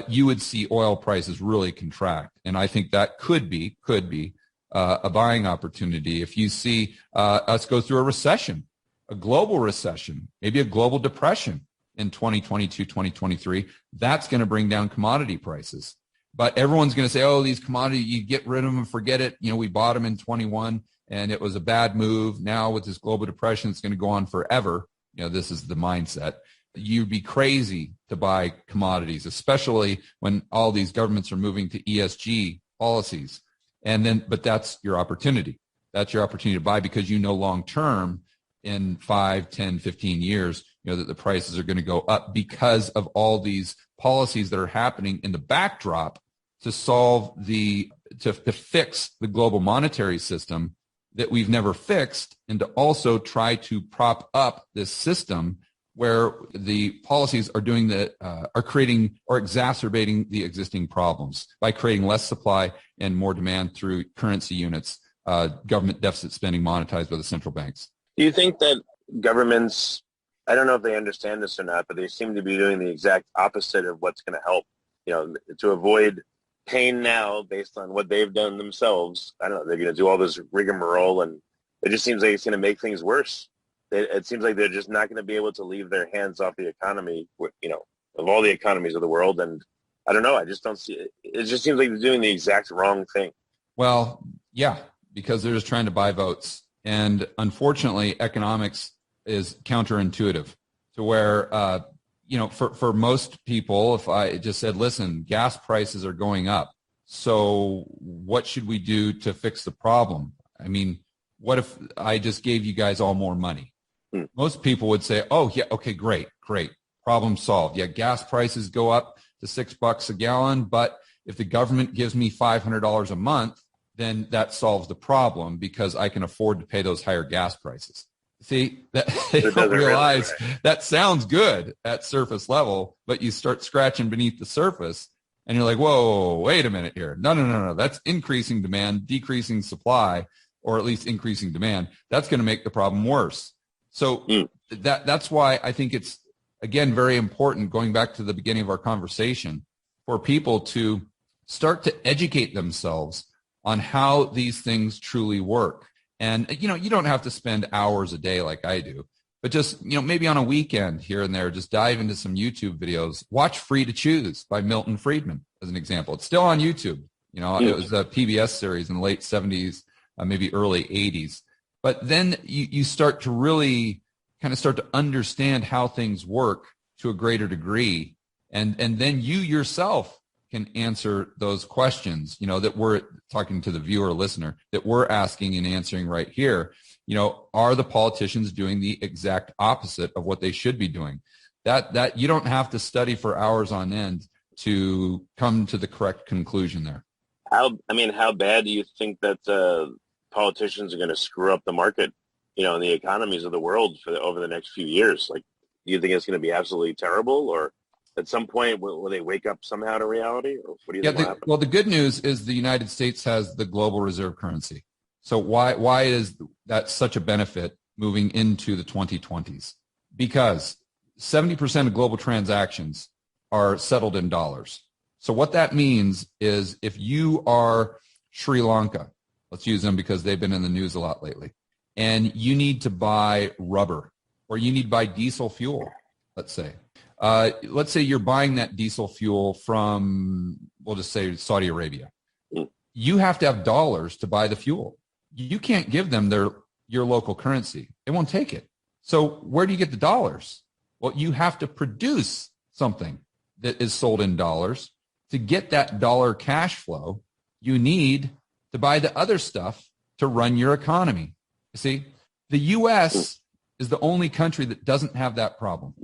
you would see oil prices really contract. And I think that could be a buying opportunity. If you see us go through a recession, a global recession, maybe a global depression in 2022, 2023, that's going to bring down commodity prices. But everyone's going to say, oh, these commodities, you get rid of them, forget it. You know, we bought them in 21 and it was a bad move. Now with this global depression, it's going to go on forever. You know, this is the mindset. You'd be crazy to buy commodities, especially when all these governments are moving to ESG policies. But that's your opportunity. That's your opportunity to buy because you know long-term in 5, 10, 15 years, you know, that the prices are going to go up because of all these policies that are happening in the backdrop to fix the global monetary system that we've never fixed, and to also try to prop up this system where the policies are doing are creating or exacerbating the existing problems by creating less supply and more demand through currency units, government deficit spending monetized by the central banks. Do you think that governments, I don't know if they understand this or not, but they seem to be doing the exact opposite of what's going to help, you know, to avoid pain now based on what they've done themselves? I don't know, they're going to do all this rigmarole, and it just seems like it's going to make things worse. It seems like they're just not going to be able to leave their hands off the economy, you know, of all the economies of the world. And I don't know, I just don't see it. It just seems like they're doing the exact wrong thing. Well, yeah, because they're just trying to buy votes. And unfortunately, economics is counterintuitive to where, you know, for most people, if I just said, listen, gas prices are going up, so what should we do to fix the problem? I mean, what if I just gave you guys all more money? Most people would say, oh, yeah, okay, great. Problem solved. Yeah, gas prices go up to $6 a gallon, but if the government gives me $500 a month, then that solves the problem because I can afford to pay those higher gas prices. See, that they don't realize that sounds good at surface level, but you start scratching beneath the surface and you're like, whoa, wait a minute here. No. That's increasing demand, decreasing supply, or at least increasing demand. That's going to make the problem worse. So that's why I think it's, again, very important, going back to the beginning of our conversation, for people to start to educate themselves on how these things truly work. And, you know, you don't have to spend hours a day like I do, but just, you know, maybe on a weekend here and there, just dive into some YouTube videos. Watch Free to Choose by Milton Friedman, as an example. It's still on YouTube. You know, it was a PBS series in the late 70s, maybe early 80s. But then you start to really kind of start to understand how things work to a greater degree. And then you yourself can answer those questions, you know, that we're talking to the viewer or listener, that we're asking and answering right here. You know, are the politicians doing the exact opposite of what they should be doing? That you don't have to study for hours on end to come to the correct conclusion there. How bad do you think that politicians are going to screw up the market, you know, and the economies of the world over the next few years? Like, do you think it's going to be absolutely terrible, or at some point will they wake up somehow to reality? Or what do you think will happen? Well, the good news is the United States has the global reserve currency. So why is that such a benefit moving into the 2020s? Because 70% of global transactions are settled in dollars. So what that means is if you are Sri Lanka, let's use them because they've been in the news a lot lately, and you need to buy rubber or you need to buy diesel fuel, let's say. Let's say you're buying that diesel fuel from, we'll just say, Saudi Arabia. You have to have dollars to buy the fuel. You can't give them your local currency. They won't take it. So where do you get the dollars? Well, you have to produce something that is sold in dollars. To get that dollar cash flow, you need to buy the other stuff to run your economy. You see, the U.S. is the only country that doesn't have that problem.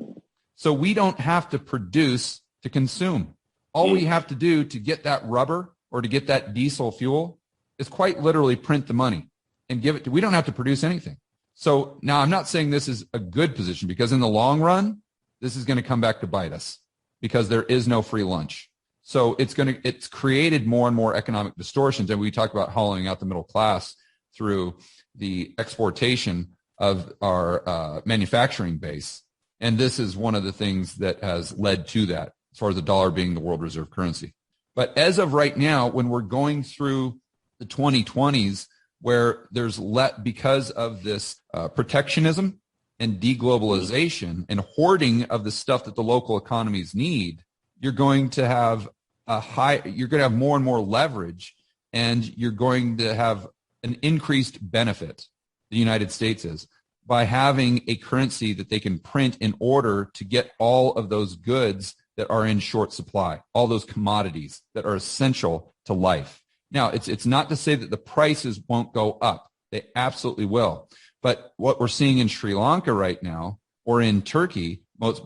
So we don't have to produce to consume. All we have to do to get that rubber or to get that diesel fuel is quite literally print the money and give it to, we don't have to produce anything. So now I'm not saying this is a good position, because in the long run, this is going to come back to bite us because there is no free lunch. So it's created more and more economic distortions. And we talk about hollowing out the middle class through the exportation of our manufacturing base. And this is one of the things that has led to that. as far as the dollar being the world reserve currency. But as of right now, when we're going through the 2020s, where there's because of this protectionism and deglobalization and hoarding of the stuff that the local economies need, you're going to have more and more leverage, and you're going to have an increased benefit, the United States is, by having a currency that they can print in order to get all of those goods that are in short supply, all those commodities that are essential to life. Now, it's not to say that the prices won't go up. They absolutely will. But what we're seeing in Sri Lanka right now, or in Turkey, but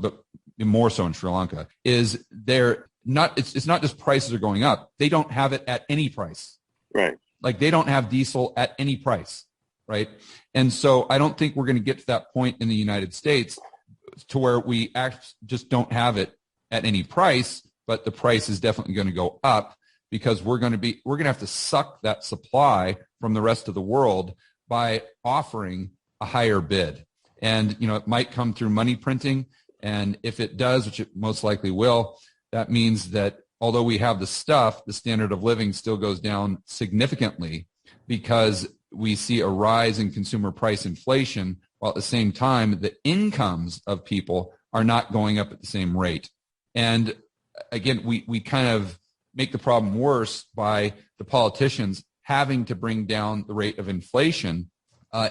more so in Sri Lanka, is it's not just prices are going up. They don't have it at any price. Right. Like they don't have diesel at any price. Right. And so I don't think we're going to get to that point in the United States to where we just don't have it at any price, but the price is definitely going to go up because we're going to have to suck that supply from the rest of the world by offering a higher bid. And, it might come through money printing. And if it does, which it most likely will, that means that although we have the stuff, the standard of living still goes down significantly because we see a rise in consumer price inflation, while at the same time, the incomes of people are not going up at the same rate. And again, we kind of make the problem worse by the politicians having to bring down the rate of inflation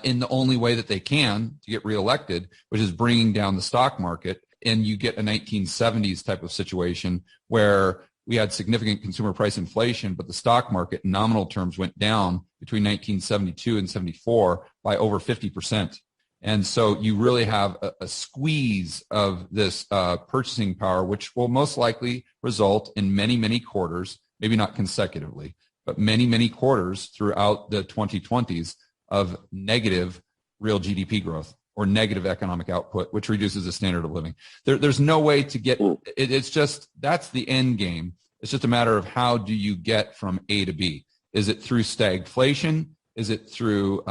in the only way that they can to get reelected, which is bringing down the stock market. And you get a 1970s type of situation where we had significant consumer price inflation, but the stock market in nominal terms went down between 1972 and 74 by over 50%. And so you really have a squeeze of this purchasing power, which will most likely result in many, many quarters, maybe not consecutively, but many, many quarters throughout the 2020s of negative real GDP growth or negative economic output, which reduces the standard of living. There's no way to get it. It's just, that's the end game. It's just a matter of how do you get from A to B? Is it through stagflation? Is it through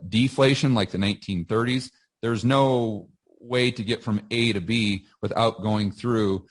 deflation like the 1930s? There's no way to get from A to B without going through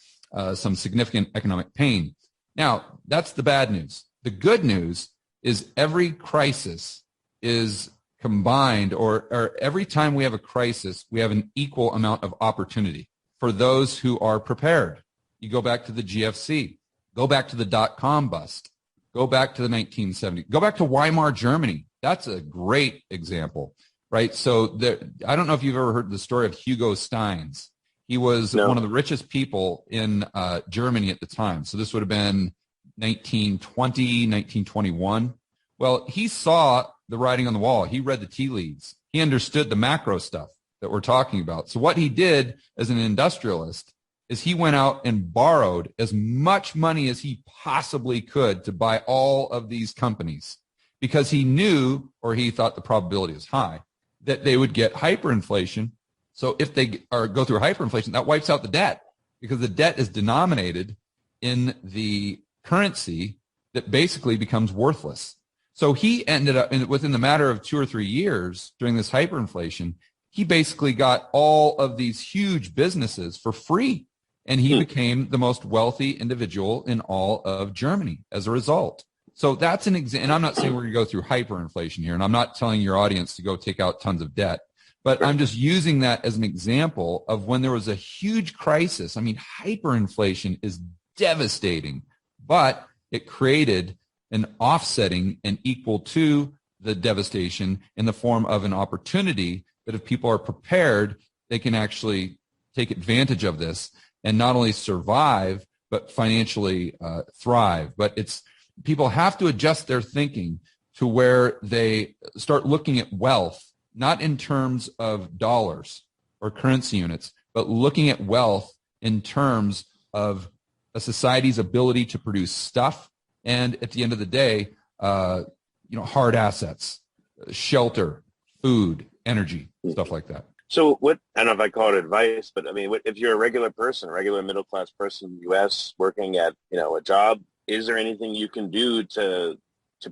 some significant economic pain. Now, that's the bad news. The good news is every crisis is combined, or every time we have a crisis, we have an equal amount of opportunity for those who are prepared. You go back to the GFC, go back to the dot-com bust, go back to the 1970s, go back to Weimar Germany. That's a great example, right? So I don't know if you've ever heard the story of Hugo Steins. He was one of the richest people in Germany at the time. So this would have been 1920, 1921. Well, he saw the writing on the wall. He read the tea leaves. He understood the macro stuff that we're talking about. So what he did as an industrialist is he went out and borrowed as much money as he possibly could to buy all of these companies because he knew, or he thought the probability was high, that they would get hyperinflation. So if they go through hyperinflation, that wipes out the debt because the debt is denominated in the currency that basically becomes worthless. So he ended up, within the matter of 2 or 3 years during this hyperinflation, he basically got all of these huge businesses for free. And he became the most wealthy individual in all of Germany as a result. So that's an example. And I'm not saying we're going to go through hyperinflation here. And I'm not telling your audience to go take out tons of debt. But I'm just using that as an example of when there was a huge crisis. I mean, hyperinflation is devastating, but it created an offsetting and equal to the devastation in the form of an opportunity that if people are prepared, they can actually take advantage of this and not only survive, but financially thrive. But people have to adjust their thinking to where they start looking at wealth, not in terms of dollars or currency units, but looking at wealth in terms of a society's ability to produce stuff. And at the end of the day, hard assets, shelter, food, energy, stuff like that. So I don't know if I call it advice, but I mean, if you're a regular person, a regular middle-class person in the U.S. working at, a job, is there anything you can do to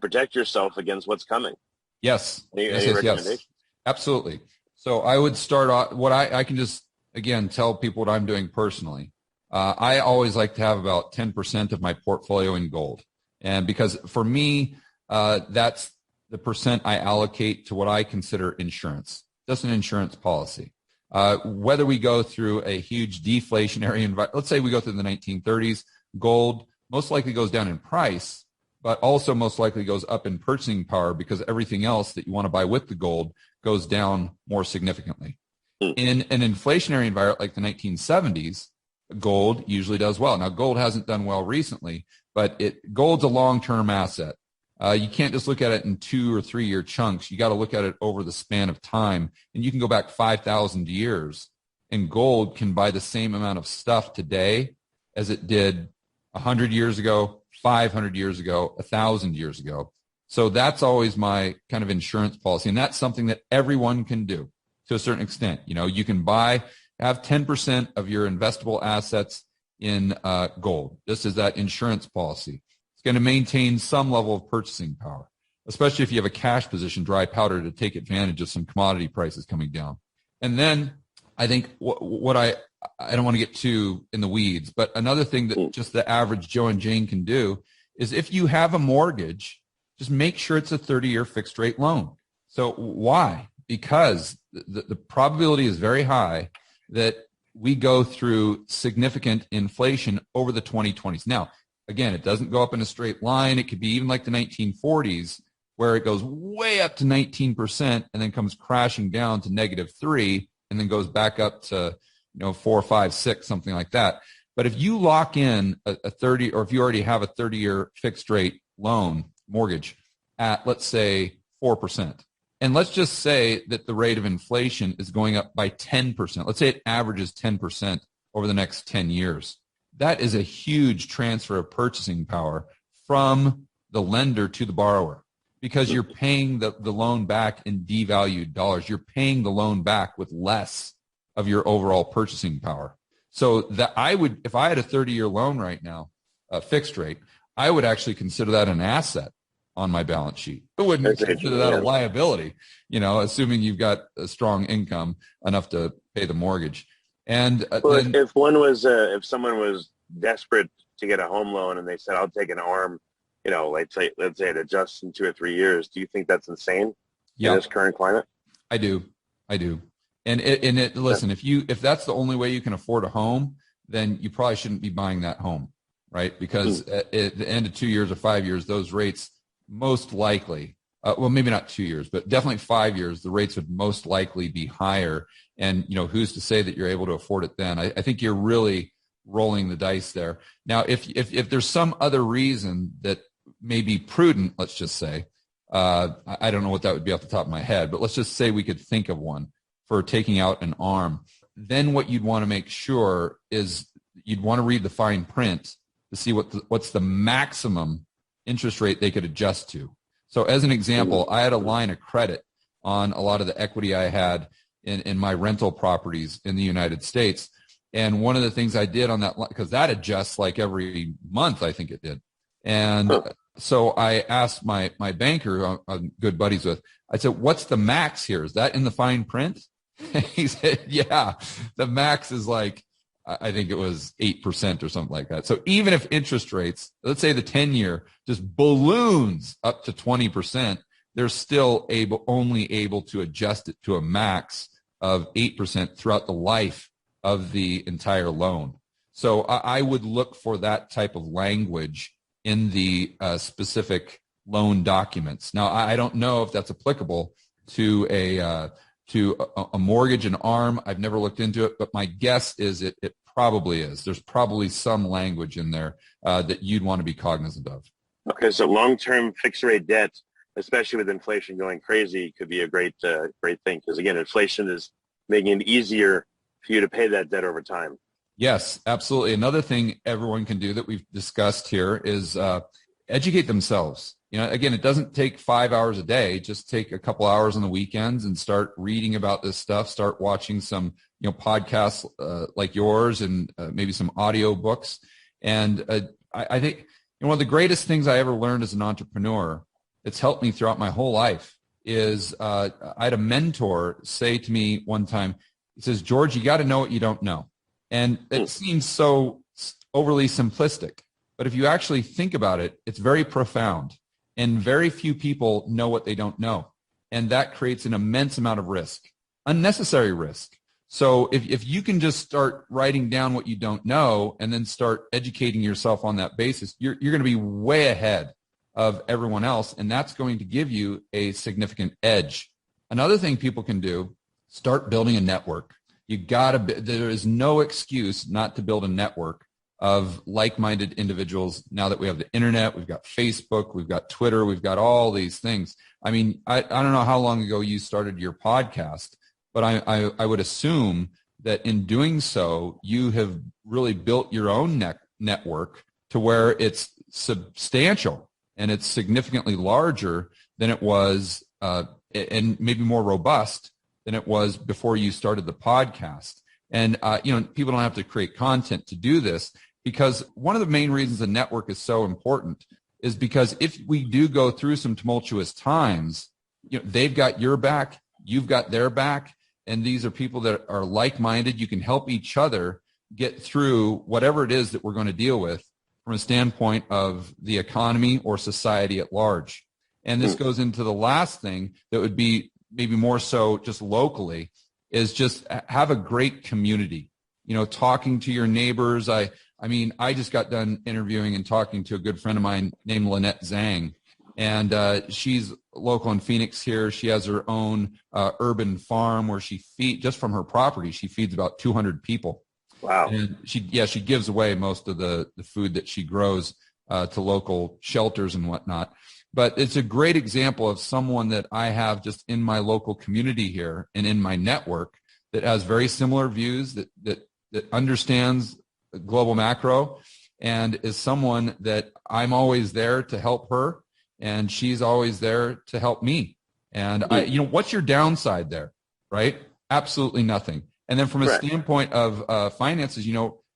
protect yourself against what's coming? Yes. Any recommendations? Yes. Absolutely. So I would start off, what I can just, again, tell people what I'm doing personally I always like to have about 10% of my portfolio in gold. And because for me, that's the percent I allocate to what I consider insurance, just an insurance policy. Whether we go through a huge deflationary environment, let's say we go through the 1930s, gold most likely goes down in price, but also most likely goes up in purchasing power because everything else that you want to buy with the gold goes down more significantly. In an inflationary environment like the 1970s, gold usually does well. Now, gold hasn't done well recently, but gold's a long-term asset. You can't just look at it in 2 or 3 year chunks. You got to look at it over the span of time. And you can go back 5,000 years, and gold can buy the same amount of stuff today as it did 100 years ago, 500 years ago, 1,000 years ago. So that's always my kind of insurance policy. And that's something that everyone can do to a certain extent. You know, you can have 10% of your investable assets in gold. This is that insurance policy. It's going to maintain some level of purchasing power, especially if you have a cash position, dry powder, to take advantage of some commodity prices coming down. And then I think what I don't want to get too in the weeds, but another thing that just the average Joe and Jane can do is if you have a mortgage, just make sure it's a 30-year fixed rate loan. So why? Because the probability is very high that we go through significant inflation over the 2020s. Now, again, it doesn't go up in a straight line. It could be even like the 1940s where it goes way up to 19% and then comes crashing down to -3 and then goes back up to 4, 5, 6, something like that. But if you lock in a 30, or if you already have a 30-year fixed rate loan mortgage at, let's say, 4%, and let's just say that the rate of inflation is going up by 10%. Let's say it averages 10% over the next 10 years. That is a huge transfer of purchasing power from the lender to the borrower because you're paying the loan back in devalued dollars. You're paying the loan back with less of your overall purchasing power. So that if I had a 30-year loan right now, a fixed rate, I would actually consider that an asset on my balance sheet. I wouldn't consider that a liability, assuming you've got a strong income enough to pay the mortgage. And if someone was desperate to get a home loan and they said, "I'll take an ARM," let's say it adjusts in 2 or 3 years, do you think that's insane in this current climate? I do. And listen, if that's the only way you can afford a home, then you probably shouldn't be buying that home, right? Because at the end of 2 years or 5 years, those rates most likely, well, maybe not 2 years, but definitely 5 years, the rates would most likely be higher. And, who's to say that you're able to afford it then? I think you're really rolling the dice there. Now, if there's some other reason that may be prudent, let's just say, I don't know what that would be off the top of my head, but let's just say we could think of one for taking out an ARM. Then what you'd want to make sure is you'd want to read the fine print to see what's the maximum interest rate they could adjust to. So as an example, I had a line of credit on a lot of the equity I had in my rental properties in the United States. And one of the things I did on that, because that adjusts like every month, I think it did. And so I asked my banker I'm good buddies with, I said, "What's the max here? Is that in the fine print?" He said, "Yeah, the max is like, I think it was 8% or something like that." So even if interest rates, let's say the 10-year just balloons up to 20%, they're still only able to adjust it to a max of 8% throughout the life of the entire loan. So I would look for that type of language in the specific loan documents. Now, I don't know if that's applicable to a mortgage, an ARM. I've never looked into it, but my guess is it probably is. There's probably some language in there that you'd want to be cognizant of. Okay, so long-term fixed-rate debt, especially with inflation going crazy, could be a great thing because, again, inflation is making it easier for you to pay that debt over time. Yes, absolutely. Another thing everyone can do that we've discussed here is educate themselves. Again, it doesn't take 5 hours a day. Just take a couple hours on the weekends and start reading about this stuff. Start watching some, podcasts like yours and maybe some audio books. And I think one of the greatest things I ever learned as an entrepreneur, it's helped me throughout my whole life, is I had a mentor say to me one time, he says, "George, you got to know what you don't know." And it seems so overly simplistic. But if you actually think about it, it's very profound. And very few people know what they don't know. And that creates an immense amount of risk, unnecessary risk. So if you can just start writing down what you don't know and then start educating yourself on that basis, you're going to be way ahead of everyone else. And that's going to give you a significant edge. Another thing people can do, start building a network. There is no excuse not to build a network of like-minded individuals. Now that we have the internet, we've got Facebook, we've got Twitter, we've got all these things. I mean, I don't know how long ago you started your podcast, but I would assume that in doing so, you have really built your own network to where it's substantial and it's significantly larger than it was, and maybe more robust than it was before you started the podcast. And, people don't have to create content to do this, because one of the main reasons the network is so important is because if we do go through some tumultuous times, they've got your back, you've got their back, and these are people that are like-minded. You can help each other get through whatever it is that we're going to deal with from a standpoint of the economy or society at large. And this goes into the last thing that would be maybe more so just locally, is just have a great community, talking to your neighbors. I just got done interviewing and talking to a good friend of mine named Lynette Zhang, and she's local in Phoenix here. She has her own urban farm where she just from her property, she feeds about 200 people. Wow. And she gives away most of the food that she grows to local shelters and whatnot. But it's a great example of someone that I have just in my local community here and in my network that has very similar views, that understands global macro, and is someone that I'm always there to help her, and she's always there to help me. And what's your downside there, right? Absolutely nothing. And then from a standpoint of finances,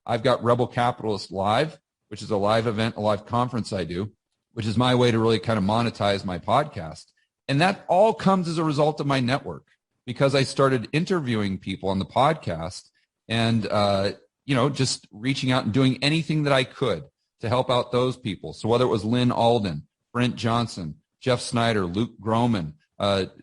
I've got Rebel Capitalist Live, which is a live event, a live conference I do, which is my way to really kind of monetize my podcast. And that all comes as a result of my network, because I started interviewing people on the podcast and, just reaching out and doing anything that I could to help out those people. So whether it was Lynn Alden, Brent Johnson, Jeff Snyder, Luke Groman,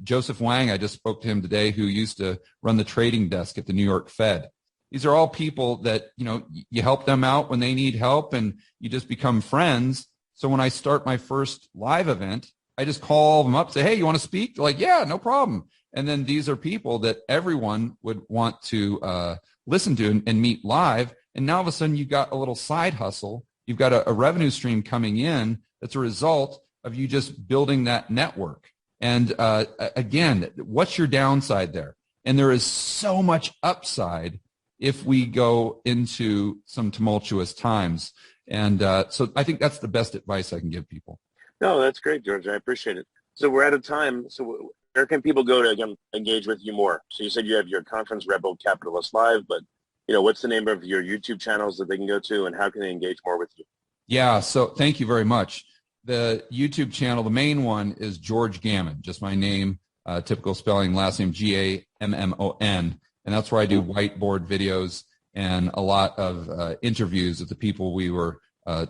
Joseph Wang, I just spoke to him today, who used to run the trading desk at the New York Fed. These are all people that, you help them out when they need help, and you just become friends. So when I start my first live event, I just call them up, say, hey, you want to speak? They're like, yeah, no problem. And then these are people that everyone would want to listen to and meet live. And now all of a sudden you've got a little side hustle. You've got a revenue stream coming in that's a result of you just building that network. And again, what's your downside there? And there is so much upside if we go into some tumultuous times. And so I think that's the best advice I can give people. No, that's great, George. I appreciate it. So we're out of time. So where can people go to engage with you more? So you said you have your conference, Rebel Capitalist Live, but what's the name of your YouTube channels that they can go to, and how can they engage more with you? Yeah, so thank you very much. The YouTube channel, the main one, is George Gammon, just my name, typical spelling, last name Gammon. And that's where I do whiteboard videos and a lot of interviews with the people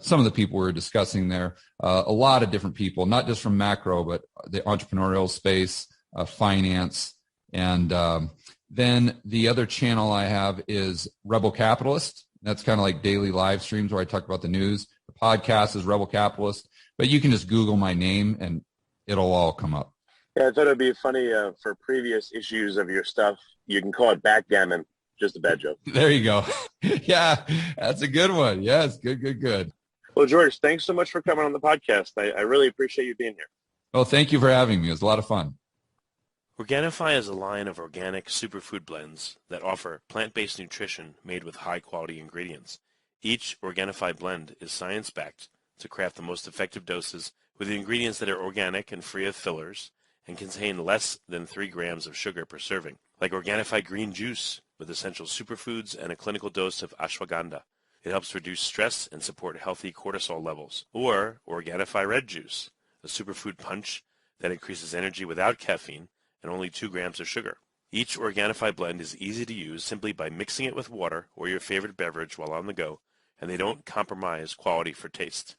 some of the people we were discussing there, a lot of different people, not just from macro, but the entrepreneurial space, finance. And then the other channel I have is Rebel Capitalist. That's kind of like daily live streams where I talk about the news. The podcast is Rebel Capitalist, but you can just Google my name and it'll all come up. Yeah, I thought it'd be funny for previous issues of your stuff. You can call it Backgammon. Just a bad joke. There you go. Yeah, that's a good one. Yes, good. Well, George, thanks so much for coming on the podcast. I really appreciate you being here. Well, thank you for having me. It was a lot of fun. Organifi is a line of organic superfood blends that offer plant-based nutrition made with high-quality ingredients. Each Organifi blend is science-backed to craft the most effective doses with ingredients that are organic and free of fillers and contain less than 3 grams of sugar per serving, like Organifi green juice with essential superfoods and a clinical dose of ashwagandha. It helps reduce stress and support healthy cortisol levels. Or Organifi red juice, a superfood punch that increases energy without caffeine and only 2 grams of sugar. Each Organifi blend is easy to use simply by mixing it with water or your favorite beverage while on the go, and they don't compromise quality for taste.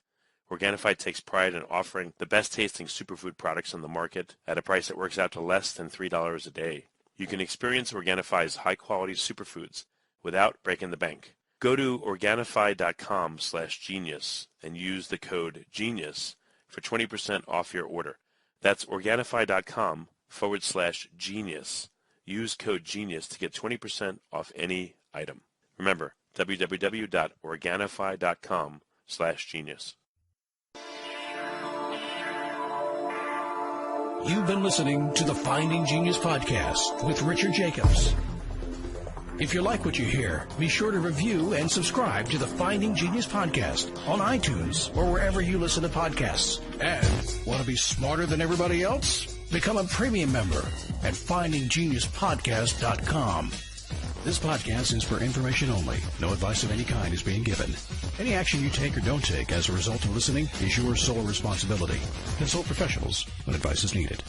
Organifi takes pride in offering the best tasting superfood products on the market at a price that works out to less than $3 a day. You can experience Organifi's high-quality superfoods without breaking the bank. Go to Organifi.com/genius and use the code GENIUS for 20% off your order. That's Organifi.com/genius. Use code GENIUS to get 20% off any item. Remember, www.Organifi.com/genius. You've been listening to the Finding Genius podcast with Richard Jacobs. If you like what you hear, be sure to review and subscribe to the Finding Genius podcast on iTunes or wherever you listen to podcasts. And want to be smarter than everybody else? Become a premium member at findinggeniuspodcast.com. This podcast is for information only. No advice of any kind is being given. Any action you take or don't take as a result of listening is your sole responsibility. Consult professionals when advice is needed.